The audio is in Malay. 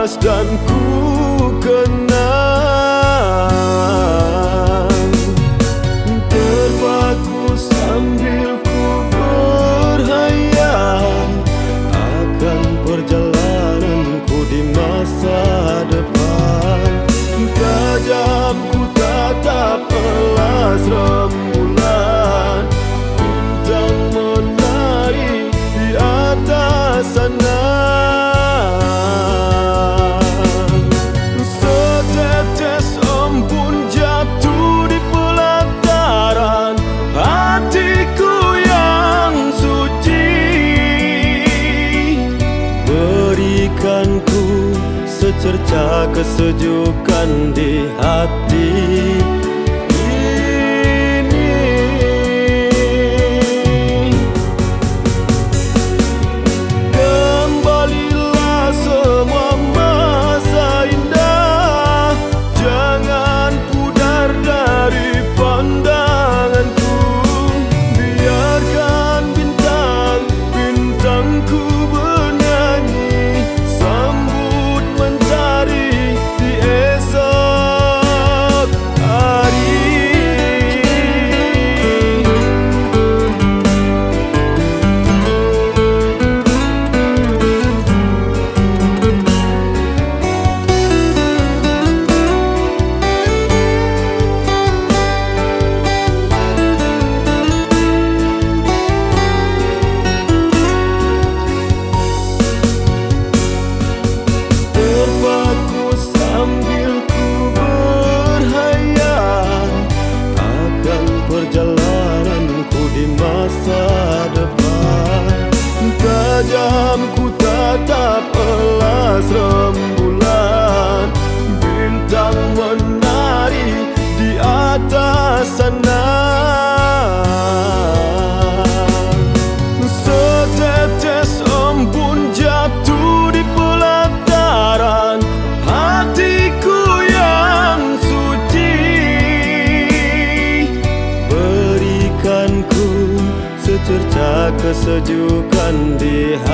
panas dan ku kenang. Terpaku sambil ku berhayal akan perjalananku di masa depan. Tajam ku tatap elas rembulan, bintang menari di atas sana. Setetes embun jatuh di pelataran hatiku yang suci. Berikanku secerca kesejukan di hati ini. Kembalilah semua masa indah, jangan pudar dari pandanganku. Biarkan bintang-bintangku bernyanyi, sambut mentari di esok hari. Terpaku sambil ku berhayal akan perjalananku di masa depan. Tajam ku tatap elas rembulan, bintang menari di atas sana. Setetes embun jatuh di pelataran hatiku yang suci. Berikanku secerca kesejukan di hati